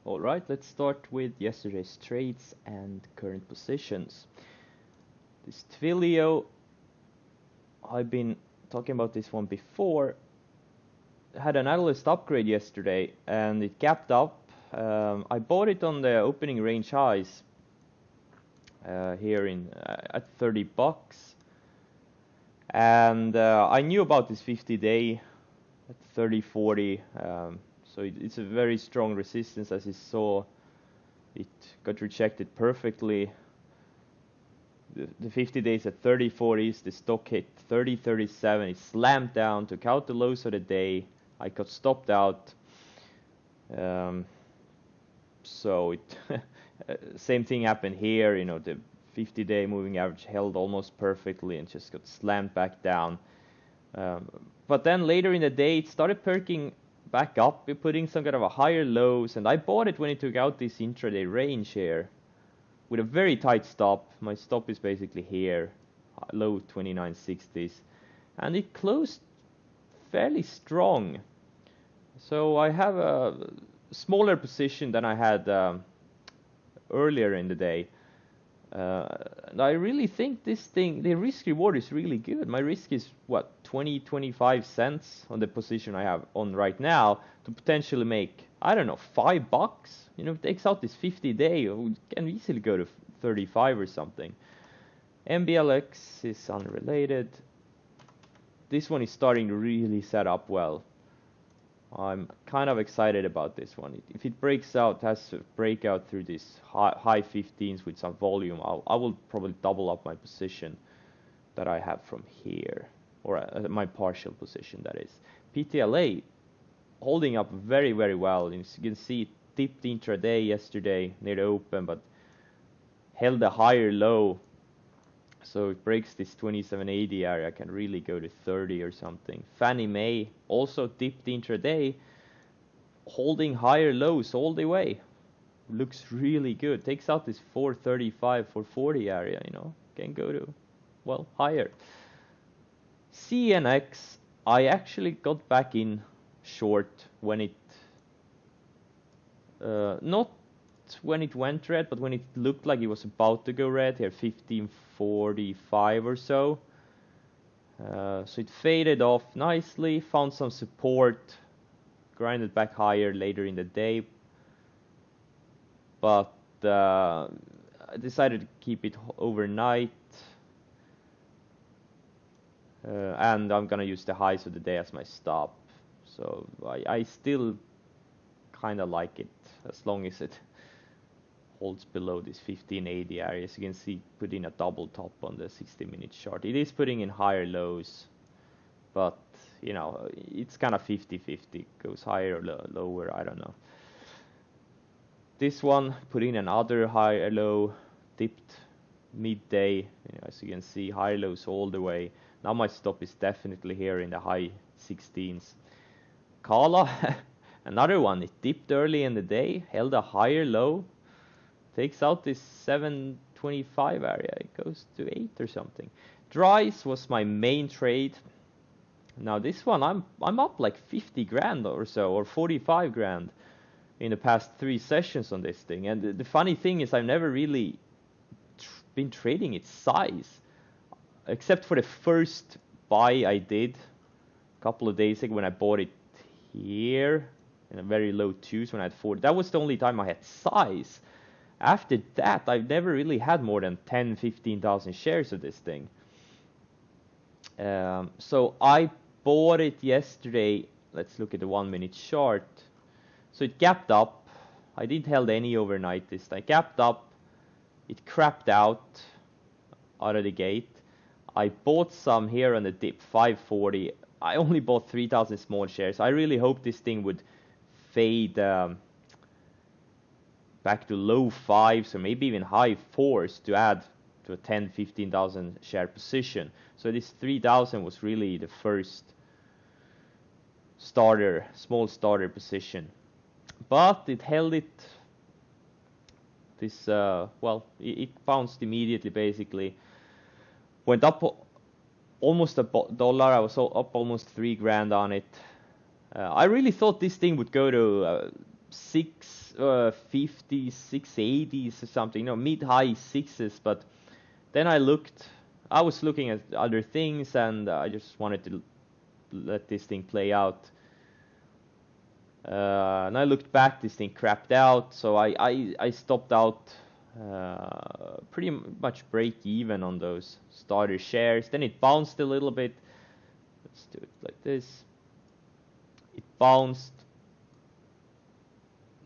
Alright, let's start with yesterday's trades and current positions. This Twilio, I've been talking about this one before, had an analyst upgrade yesterday and it gapped up. I bought it on the opening range highs here at 30 bucks, and I knew about this 50-day at 30.40. So it's a very strong resistance. As you saw, it got rejected perfectly. The 50 days at 30.40s, the stock hit 30.37. It slammed down, took out the lows of the day. I got stopped out. So it same thing happened here. You know, the 50-day moving average held almost perfectly and just got slammed back down. But then later in the day, it started perking back up, putting some kind of a higher lows, and I bought it when it took out this intraday range here with a very tight stop. My stop is basically here, low 29.60s, and it closed fairly strong. So I have a smaller position than I had earlier in the day. And I really think this thing, the risk reward is really good. My risk is what, 25 cents on the position I have on right now to potentially make, I don't know, $5. You know, if it takes out this 50-day, it can easily go to 35 or something. MBLX is unrelated. This one is starting to really set up well. I'm kind of excited about this one. If it breaks out, has a breakout through this high 15s with some volume, I will probably double up my position that I have from here, or my partial position, that is. PTLA holding up very, very well. As you can see, it dipped intraday yesterday near the open, but held a higher low. So it breaks this 2780 area, can really go to 30 or something. Fannie Mae also dipped intraday, holding higher lows all the way. Looks really good. Takes out this 435, 440 area, you know. Can go to, well, higher. CNX, I actually got back in short when it, not when it went red, but when it looked like it was about to go red here, 1545 or so. So it faded off nicely, found some support, grinded back higher later in the day, but I decided to keep it overnight, and I'm gonna use the highs of the day as my stop. So I still kind of like it as long as it holds below this 1580 area. As you can see, put in a double top on the 60-minute chart. It is putting in higher lows, but you know, it's kind of 50-50. Goes higher or lower, I don't know. This one put in another higher low, dipped midday. You know, as you can see, higher lows all the way. Now my stop is definitely here in the high 16s. Kala, another one. It dipped early in the day, held a higher low. Takes out this 725 area, it goes to 8 or something. DRYS was my main trade. Now this one, I'm up like 50 grand or so, or 45 grand in the past 3 sessions on this thing. And the funny thing is, I've never really been trading its size, except for the first buy I did a couple of days ago when I bought it here in a very low twos when I had 40. That was the only time I had size. After that, I've never really had more than 10, 15,000 shares of this thing. So I bought it yesterday. Let's look at the 1-minute chart. So it gapped up. I didn't held any overnight this time. Gapped up. It crapped out of the gate. I bought some here on the dip, 540. I only bought 3,000 small shares. I really hope this thing would fade back to low 5s or maybe even high 4s to add to a 10, 15,000 share position. So this 3,000 was really the first starter, small starter position. But it held it, this, well, it bounced immediately basically. Went up almost $1. I was up almost 3 grand on it. I really thought this thing would go to 6 650, 680s or something, you know, mid-high sixes. But then I was looking at other things, and I just wanted to let this thing play out. And I looked back, this thing crapped out, so I stopped out, pretty much break even on those starter shares. Then it bounced a little bit. Let's do it like this. It bounced,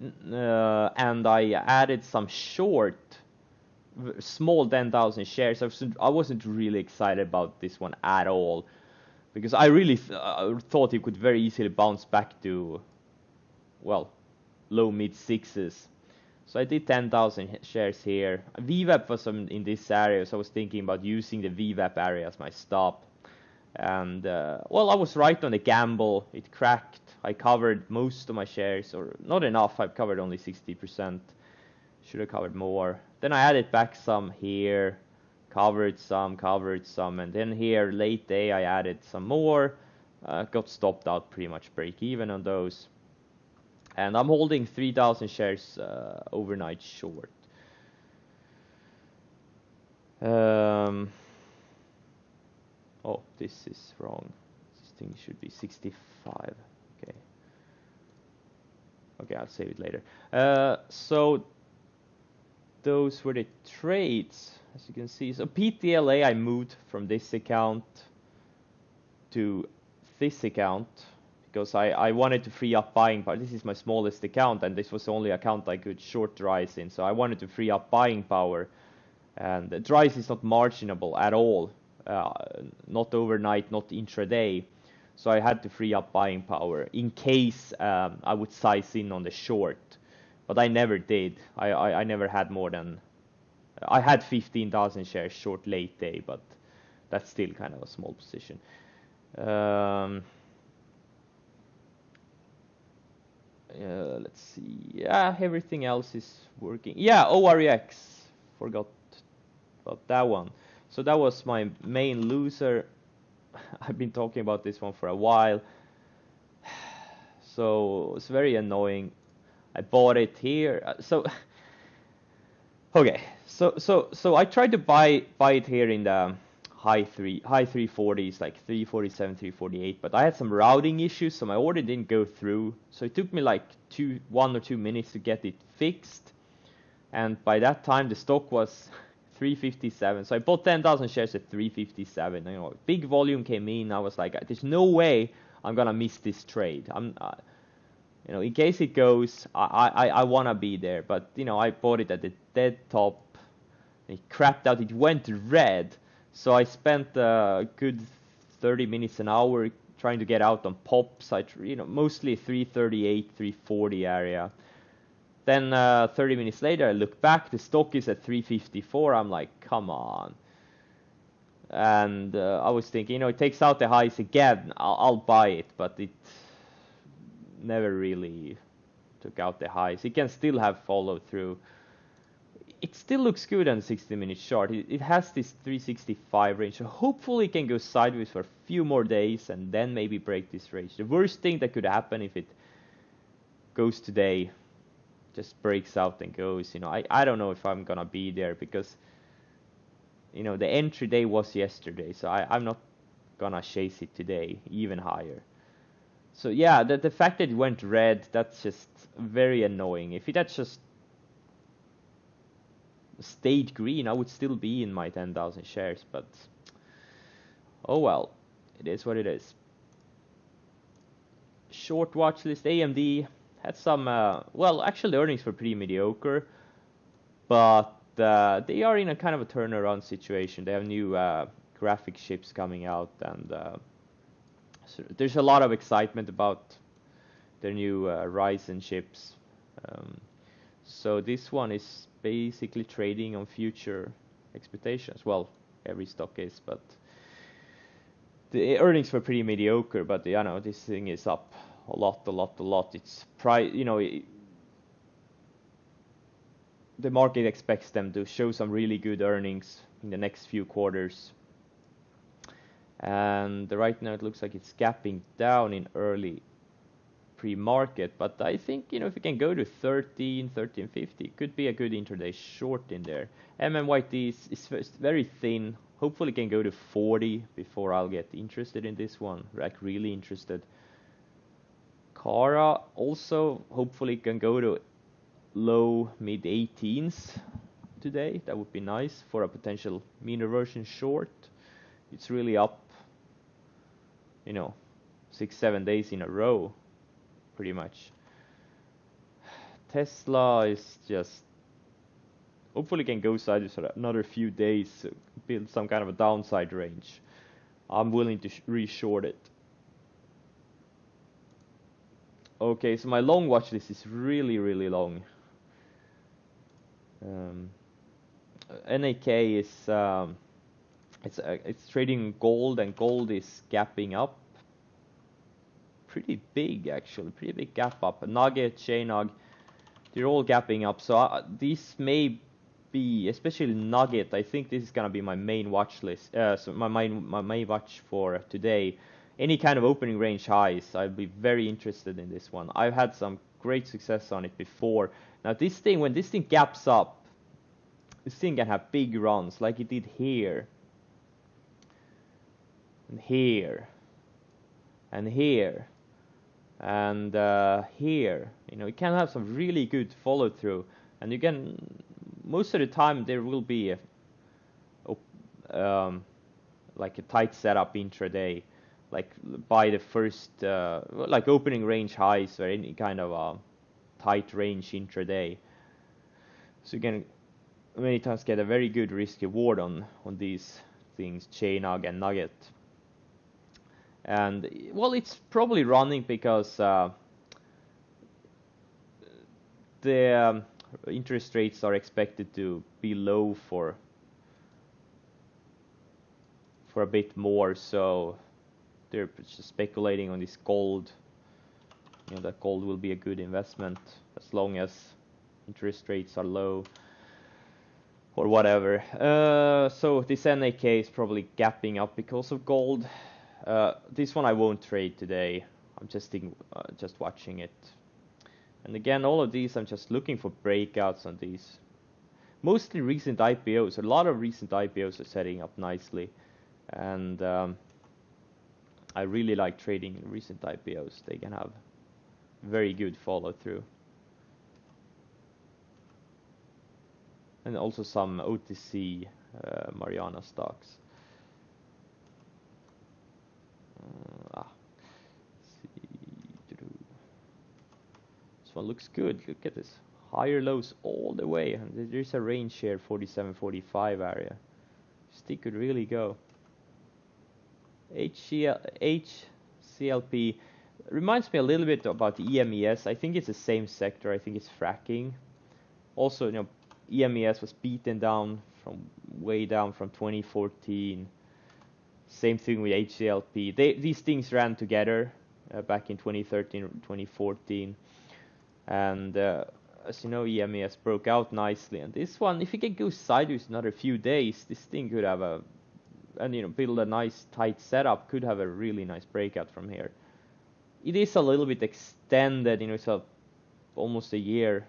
and I added some short, small 10,000 shares. I wasn't really excited about this one at all, because I really thought it could very easily bounce back to, well, low mid sixes. So I did 10,000 shares here. VWAP was in this area, so I was thinking about using the VWAP area as my stop. And well, I was right on the gamble. It cracked. I covered most of my shares, or not enough. I've covered only 60%. Should have covered more. Then I added back some here, covered some, and then here late day I added some more. Got stopped out, pretty much break even on those. And I'm holding 3,000 shares overnight short. Oh, this is wrong. This thing should be 65. Okay. Okay, I'll save it later. So those were the trades, as you can see. So PTLA, I moved from this account to this account, because I wanted to free up buying power. This is my smallest account, and this was the only account I could short DRYS in, so I wanted to free up buying power. And DRYS is not marginable at all, not overnight, not intraday, so I had to free up buying power in case I would size in on the short, but I never did. I never had more than, I had 15,000 shares short late day, but that's still kind of a small position. Let's see. Yeah, everything else is working. Yeah, OREX. Forgot about that one. So that was my main loser. I've been talking about this one for a while. So it's very annoying. I bought it here. Okay. So I tried to buy it here in the high 340s, like 347, 348, but I had some routing issues, so my order didn't go through. So it took me like 1 or 2 minutes to get it fixed, and by that time the stock was 357. So I bought 10,000 shares at 357. You know, big volume came in. I was like, there's no way I'm gonna miss this trade. You know, in case it goes, I wanna be there. But you know, I bought it at the dead top. It crapped out. It went red. So I spent a good 30 minutes, an hour trying to get out on pops. You know, mostly 338, 340 area. Then 30 minutes later, I look back. The stock is at 354. I'm like, come on. And I was thinking, you know, it takes out the highs again. I'll buy it, but it never really took out the highs. It can still have followed through. It still looks good on 60-minute chart. It has this 365 range, so hopefully it can go sideways for a few more days and then maybe break this range. The worst thing that could happen if it goes today, just breaks out and goes, you know, I don't know if I'm gonna be there, because you know the entry day was yesterday, so I'm not gonna chase it today even higher. So yeah, the fact that it went red, that's just very annoying. If it had just stayed green, I would still be in my 10,000 shares, but oh well, it is what it is. Short watch list. AMD had some, well, actually the earnings were pretty mediocre, but they are in a kind of a turnaround situation. They have new graphic chips coming out, and so there's a lot of excitement about their new Ryzen chips. So this one is basically trading on future expectations. Well, every stock is, but the earnings were pretty mediocre. But you know, this thing is up a lot. It's price, you know, the market expects them to show some really good earnings in the next few quarters. And right now it looks like it's gapping down in early pre-market, but I think, if we can go to 13.50, it could be a good intraday short in there. MMYT is very thin. Hopefully can go to 40 before I'll get interested in this one, like really interested. Kara also hopefully can go to low mid 18s today. That would be nice for a potential mean reversion short. It's really up, 6-7 days in a row, pretty much. Tesla is just hopefully can go sideways for another few days, build some kind of a downside range. I'm willing to re-short it. Okay, so my long watch list is really, really long. NAK is it's trading gold, and gold is gapping up. Pretty big actually, pretty big gap up. Nugget, Chainug, they're all gapping up. So these may be, especially Nugget. I think this is gonna be my main watch list. So my main watch for today. Any kind of opening range highs, I'd be very interested in this one. I've had some great success on it before. Now this thing, when this thing gaps up, this thing can have big runs like it did here. And here. And here. And here. It can have some really good follow through. And you can, most of the time there will be like a tight setup intraday. Like by the first, like opening range highs or any kind of tight range intraday. So you can many times get a very good risk reward on these things, Chainug and Nugget. And well, it's probably running because the interest rates are expected to be low for a bit more, so they're just speculating on this gold. That gold will be a good investment as long as interest rates are low or whatever. So this NAK is probably gapping up because of gold. This one I won't trade today. I'm just watching it. And again, all of these I'm just looking for breakouts on these. Mostly recent IPOs. A lot of recent IPOs are setting up nicely, and I really like trading in recent IPOs. They can have very good follow through. And also some OTC Mariana stocks. This one looks good. Look at this. Higher lows all the way. And there's a range here, 47-45 area. Stick could really go. HCLP reminds me a little bit about EMES. I think it's the same sector. I think it's fracking. Also, EMES was beaten down way down from 2014. Same thing with HCLP. These things ran together back in 2013, 2014. And as you know, EMES broke out nicely. And this one, if it can go sideways another few days, this thing could have build a nice tight setup, could have a really nice breakout from here. It is a little bit extended, it's almost a year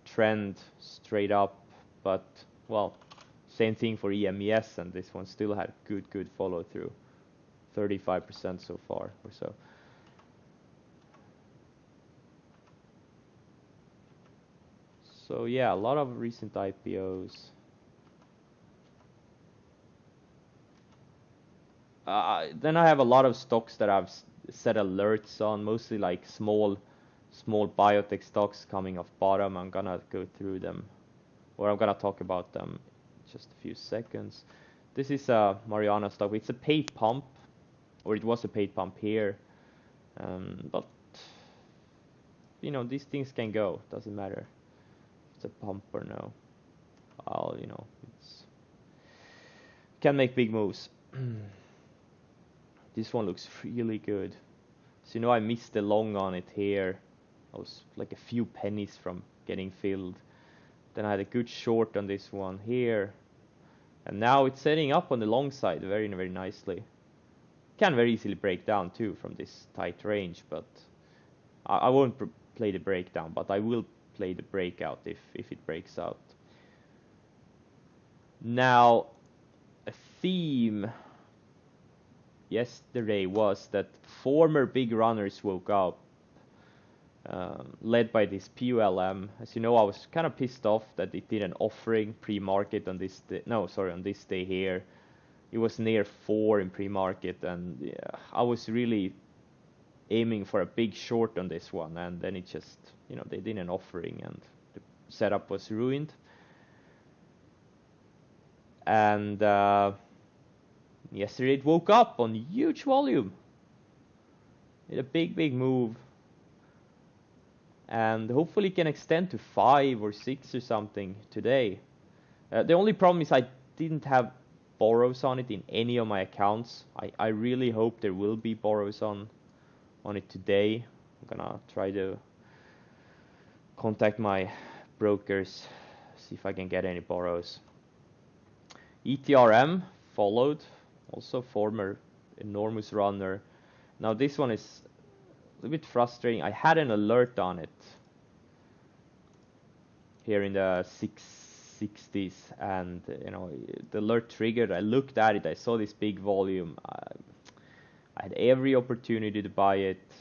trend straight up, but well, same thing for EMES, and this one still had good follow through, 35% so far or so. So yeah, a lot of recent IPOs. Then I have a lot of stocks that I've set alerts on, mostly like small biotech stocks coming off bottom. I'm gonna go through them, or I'm gonna talk about them in just a few seconds. This is a Mariana stock. It's a paid pump, or it was a paid pump here, but these things can go. Doesn't matter if it's a pump or no. It's can make big moves. This one looks really good. So I missed the long on it here. I was like a few pennies from getting filled. Then I had a good short on this one here. And now it's setting up on the long side very, very nicely. can very easily break down too from this tight range, but I won't play the breakdown, but I will play the breakout if it breaks out. Now, a theme yesterday was that former big runners woke up, led by this PULM. As you know, I was kind of pissed off that it did an offering pre-market on this day. No, sorry, on this day here. It was near 4 in pre-market, and yeah, I was really aiming for a big short on this one, and then it just, they did an offering and the setup was ruined. And yesterday it woke up on huge volume. It a big move. And hopefully it can extend to 5 or 6 or something today. The only problem is I didn't have borrows on it in any of my accounts. I really hope there will be borrows on it today. I'm gonna try to contact my brokers, see if I can get any borrows. ETRM followed, also former enormous runner. Now this one is a little bit frustrating. I had an alert on it here in the 660s, and the alert triggered. I looked at it, I saw this big volume. I had every opportunity to buy it.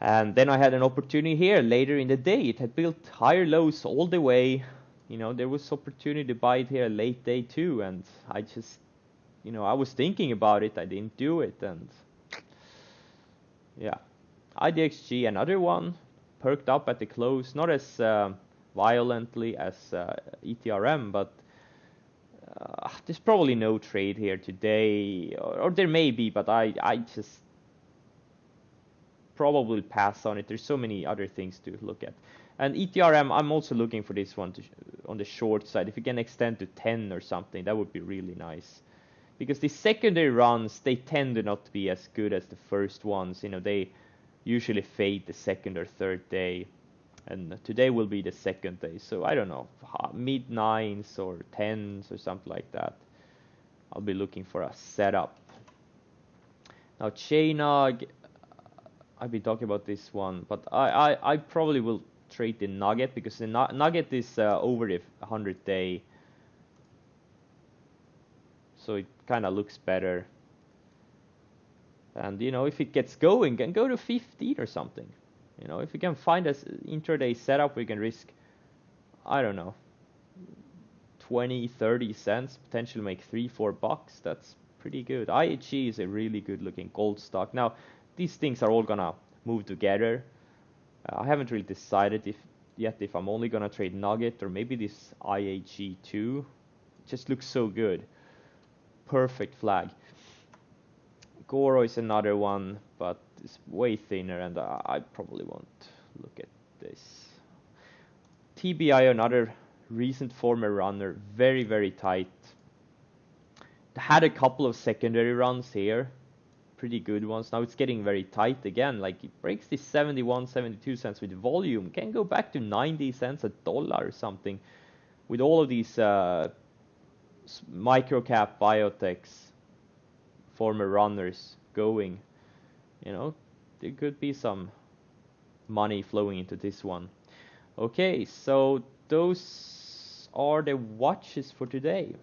And then I had an opportunity here later in the day. It had built higher lows all the way. There was opportunity to buy it here late day too. And I just, I was thinking about it. I didn't do it. And yeah, IDXG, another one, perked up at the close. Not as violently as ETRM, but there's probably no trade here today, or there may be, but I just probably pass on it. There's so many other things to look at. And ETRM, I'm also looking for this one on the short side. If you can extend to 10 or something, that would be really nice. Because the secondary runs, they tend to not be as good as the first ones. They usually fade the second or third day. And today will be the second day. So I don't know, mid 9s or 10s or something like that. I'll be looking for a setup. Now Chainug, I've been talking about this one, but I probably will trade the Nugget, because the Nugget is over the 100-day. So it kind of looks better. And if it gets going, can go to 15 or something. If we can find an intraday setup, we can risk, I don't know, 20, 30 cents, potentially make $3-4. That's pretty good. IHG is a really good looking gold stock. Now, these things are all gonna move together. I haven't really decided yet if I'm only gonna trade Nugget or maybe this IHG too. It just looks so good. Perfect flag. Goro is another one, but it's way thinner, and I probably won't look at this. TBI, another recent former runner, very, very tight. Had a couple of secondary runs here, pretty good ones. Now it's getting very tight again. Like it breaks this 71, 72 cents with volume, can go back to 90 cents a dollar or something. With all of these micro-cap biotechs, former runners going, there could be some money flowing into this one. Okay, so those are the watches for today.